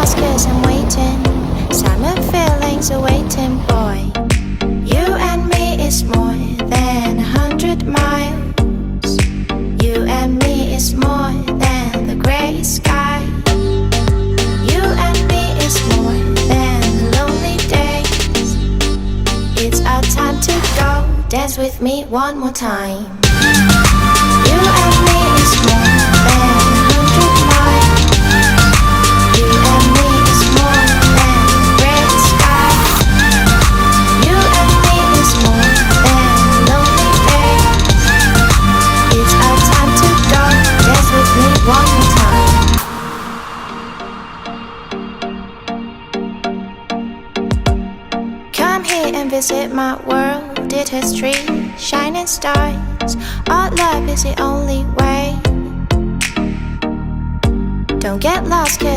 lost 'cause I'm waiting. Summer feelings are waiting, boy. You and me is more than 100 miles. You and me is more than the gray sky. You and me is more than the lonely days. It's our time to go. Dance with me one more time. You and me is more than 100 miles. You and me is more than gray sky. You and me is more than lonely days. It's our time to go. Dance with me one more time. Come here and visit my world. It has trees, shining stars. Our love is the only way. Don't get lost 'cause